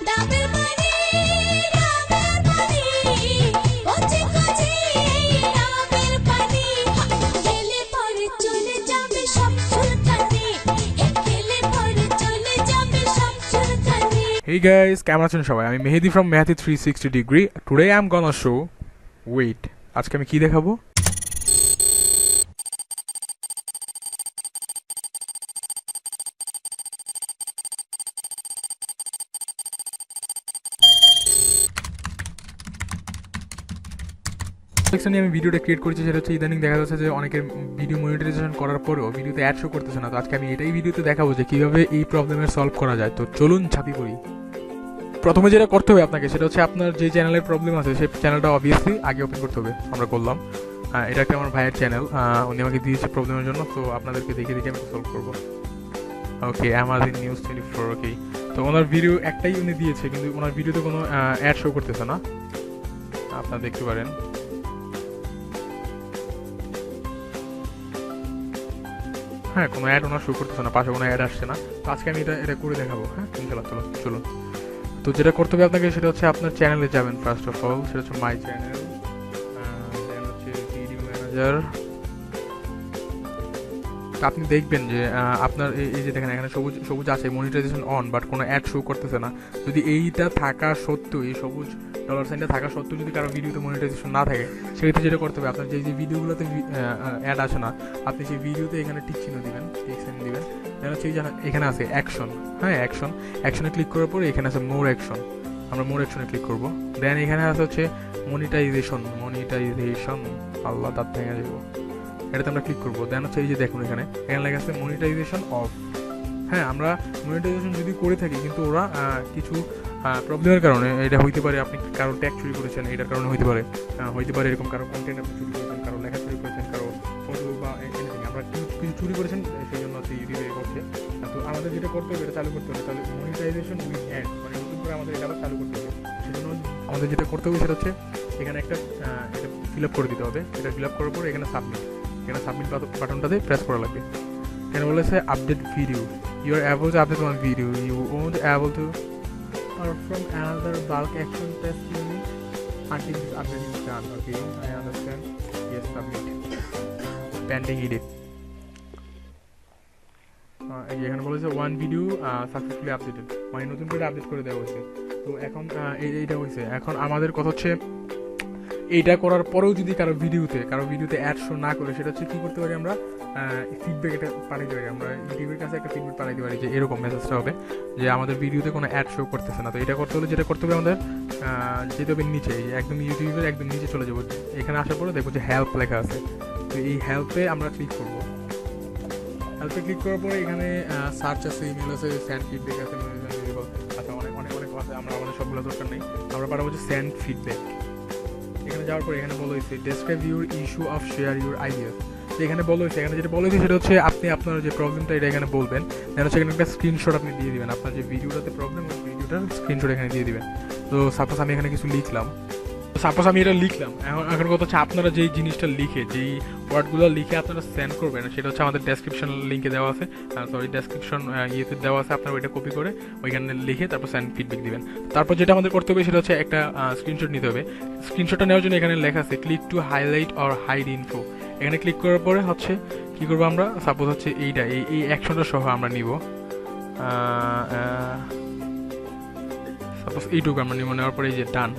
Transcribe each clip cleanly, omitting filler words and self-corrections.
ডাবের পানি ডাবের পানি কচি কচি ডাবের পানি খেলে পরে চলে যাবে সব চুলকানি খেলে পরে চলে যাবে সব চুলকানি। Hey guys, কেমন আছেন সবাই? আমি মেহেদি from Mehdi 360 degree. Today I'm gonna show wait. আজকে আমি কি দেখাবো? সেকশনে আমি ভিডিওটা ক্রিয়েট করেছি, সেটা হচ্ছে ইদানিং দেখা যাচ্ছে যে অনেকের ভিডিও মনিটাইজেশন করার পরেও ভিডিওতে অ্যাড শো করতেছে না। তো আজকে আমি এটাই ভিডিওতে দেখাবো যে কীভাবে এই প্রবলেমের সলভ করা যায়। তো চলুন ঝাঁপি পড়ি। প্রথমে যেটা করতে হবে আপনাকে সেটা হচ্ছে আপনার যে চ্যানেলের প্রবলেম আছে সেই চ্যানেলটা অবভিয়াসলি আগে ওপেন করতে হবে। আমরা করলাম, এটা একটা আমার ভাইয়ের চ্যানেল, উনি আমাকে দিয়েছে প্রবলেমের জন্য। তো আপনাদেরকে দেখে দেখে আমি সলভ করবো। ওকে, আমাজিন নিউজ 24। ওকে, তো ওনার ভিডিও একটাই উনি দিয়েছে, কিন্তু ওনার ভিডিওতে কোনো অ্যাড শো করতেছে না, আপনারা দেখতে পারেন। হ্যাঁ, কোনো অ্যাড ওনার শো করতেছে না, পাশে কোনো অ্যাড আসছে না। তো আজকে আমি এটা করে দেখাবো। হ্যাঁ, ইনশাআল্লাহ। চলুন। তো যেটা করতে হবে আপনাকে সেটা হচ্ছে আপনার চ্যানেলে যাবেন। ফার্স্ট অফ অল সেটা হচ্ছে মাই চ্যানেল, দেন হচ্ছে ভিডিও ম্যানেজার। আপনি দেখবেন যে আপনার এই যে দেখেন এখানে সবুজ আছে মনিটাইজেশন অন, বাট কোনো অ্যাড শো করতেছে না। যদি এইটা থাকা সত্ত্বেও, এই সবুজ ডলার সাইনটা থাকা সত্ত্বেও যদি কারো ভিডিওতে মনিটাইজেশন না থাকে, সেক্ষেত্রে যেটা করতে হবে আপনার যে ভিডিওগুলোতে অ্যাড আসে না, আপনি সেই ভিডিওতে এখানে টিক চিহ্ন দিবেন, টিক সাইন দিবেন। যেন হচ্ছে এখানে আছে অ্যাকশন। হ্যাঁ, অ্যাকশনে ক্লিক করার পরে এখানে আছে মোর অ্যাকশন। আমরা মোর অ্যাকশনে ক্লিক করবো। দেন এখানে আছে হচ্ছে মনিটাইজেশন। আল্লাহ, দাঁত ভেঙে যাবো। এটাতে আমরা ক্লিক করবো। দেন হচ্ছে এই যে দেখুন এখানে লেখা আছে মনিটাইজেশন অফ। হ্যাঁ, আমরা মনিটাইজেশন যদি করে থাকি, কিন্তু ওরা কিছু প্রবলেমের কারণে, এটা হইতে পারে আপনি কারো ট্যাগ চুরি করেছেন, এটার কারণে হইতে পারে এরকম কারো কন্টেন্ট আপনি চুরি করেছেন, কারো লেখা চুরি করেছেন, কারো ফটো বা এনিথিং আমরা কিছু চুরি করেছেন, সেই জন্য হচ্ছে ইউটিউবে করছে। তো আমাদের যেটা করতে হবে, এটা চালু করতে হবে। তাহলে মনিটাইজেশন উইথ অ্যাড, মানে নতুন করে আমাদের এটা আবার চালু করতে হবে। সেই জন্য আমাদের যেটা করতে হবে সেটা হচ্ছে এখানে একটা এটা ফিল আপ করে দিতে হবে। এটা ফিল আপ করার পরে এখানে সাবমিট বাটনটাতে প্রেস করা লাগবে। এখানে বলেছে update video, you are able to update one video, you won't able to perform another bulk action test unit until this update is done. Okay, I understand. Yes, submit. Pending edit. এখানে বলেছে one video successfully updated, মানে নতুন করে update করে দেওয়া হয়েছে। তো এখন এইটা হয়েছে। এখন আমাদের কথা হচ্ছে এইটা করার পরেও যদি কারো ভিডিওতে অ্যাড শো না করে, সেটা হচ্ছে কী করতে পারি আমরা, ফিডব্যাক এটা পাঠাইতে পারি। আমরা ইউটিউবের কাছে একটা ফিডব্যাক পাঠাইতে পারি যে এরকম মেসেজটা হবে যে আমাদের ভিডিওতে কোনো অ্যাড শো করতেছে না। তো এটা করতে হলে যেটা করতে হবে আমাদের যেতে হবে নিচে, একদম ইউটিউবের একদম নিচে চলে যাবো। এখানে আসার পরে দেখবো যে হেল্প লেখা আছে। তো এই হেল্পে আমরা ক্লিক করবো। হেল্পে ক্লিক করার পরে এখানে সার্চ আছে, ইমেল আছে, স্যান্ড ফিডব্যাক আছে, আচ্ছা অনেক আছে। আমরা আমাদের সবগুলো দরকার নেই, আমরা পাঠাবো যে স্যান্ড ফিডব্যাক। এখানে যাওয়ার পরে এখানে বলা হয়েছে describe your issue of share your ideas. তো এখানে যেটা বলা হয়েছে সেটা হচ্ছে আপনি আপনার যে প্রবলেমটা এটা এখানে বলবেন। যেন হচ্ছে এখানে একটা স্ক্রিনশট আপনি দিয়ে দিবেন, আপনার যে ভিডিওটাতে প্রবলেম, ওই ভিডিওটার স্ক্রিনশট এখানে দিয়ে দিবেন। তো সাপোজ আমি এখানে কিছু লিখলাম, এখন কথা হচ্ছে আপনারা যেই জিনিসটা লিখে, যেই ওয়ার্ডগুলো লিখে আপনারা সেন্ড করবেন, সেটা হচ্ছে আমাদের ডেসক্রিপশন লিঙ্কে দেওয়া আছে, ডেসক্রিপশন ইয়েতে দেওয়া আছে। আপনারা ওইটা কপি করে ওইখানে লিখে তারপর সেন্ড ফিডব্যাক দিবেন। তারপর যেটা আমাদের করতে হবে সেটা হচ্ছে একটা স্ক্রিনশট নিতে হবে। স্ক্রিনশটটা নেওয়ার জন্য এখানে লেখা আছে click to highlight or hide info. এখানে ক্লিক করার পরে হচ্ছে কী করবো আমরা, সাপোজ হচ্ছে এই অ্যাকশনটা সহ আমরা নিব, সাপোজ এইটুকু আমরা নিব। নেওয়ার পরে এই যে ডান,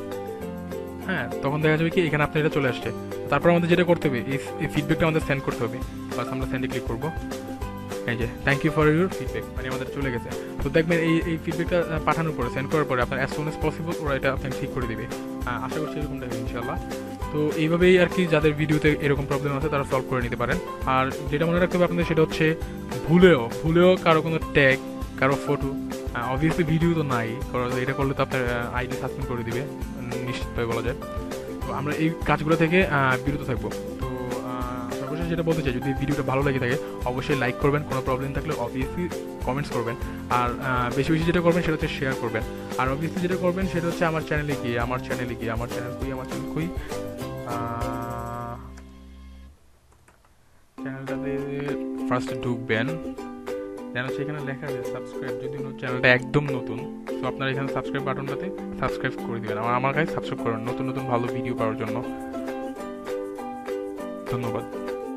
হ্যাঁ, তখন দেখা যাবে কি এখানে আপনার এটা চলে আসছে। তারপর আমাদের যেটা করতে হবে, এই ফিডব্যাকটা আমাদের সেন্ড করতে হবে। বাস আমরা সেন্ডে ক্লিক করবো। এই যে thank you for your feedback, মানে আমাদের চলে গেছে। তো দেখবেন এই ফিডব্যাকটা পাঠানোর পরে, সেন্ড করার পরে আপনার অ্যাজ সুন অ্যাজ পসিবল ওরা এটা আপনাকে ঠিক করে দেবে। আশা করছি এরকমটা হবে ইনশাল্লাহ। তো এইভাবেই আর কি যাদের ভিডিওতে এরকম প্রবলেম আছে তারা সলভ করে নিতে পারেন। আর যেটা মনে রাখতে হবে আপনাদের সেটা হচ্ছে ভুলেও কারো কোনো ট্যাগ, কারো ফটো, অবভিয়াসলি ভিডিও তো নাই, কারণ এটা করলে তো আপনার আইডি সাসপেন্ড করে দিবে নিশ্চিতভাবে বলা যায়। তো আমরা এই কাজগুলো থেকে বিরত থাকবো। তো সর্বশেষ যেটা বলতে চাই, যদি ভিডিওটা ভালো লেগে থাকে অবশ্যই লাইক করবেন, কোনো প্রবলেম থাকলে অবভিয়াসলি কমেন্টস করবেন। আর বেশি যেটা করবেন সেটা হচ্ছে শেয়ার করবেন। আর অবভিয়াসলি যেটা করবেন সেটা হচ্ছে আমার চ্যানেল চ্যানেলটাতে ফার্স্ট ঢুকবেন, যেন সেখানে লেখা আছে সাবস্ক্রাইব, যদি চ্যানেলটা একদম নতুন, তো আপনারা এখানে সাবস্ক্রাইব বাটনটাতে সাবস্ক্রাইব করে দেবেন, আমার কাছে সাবস্ক্রাইব করুন নতুন নতুন ভালো ভিডিও পাওয়ার জন্য। ধন্যবাদ।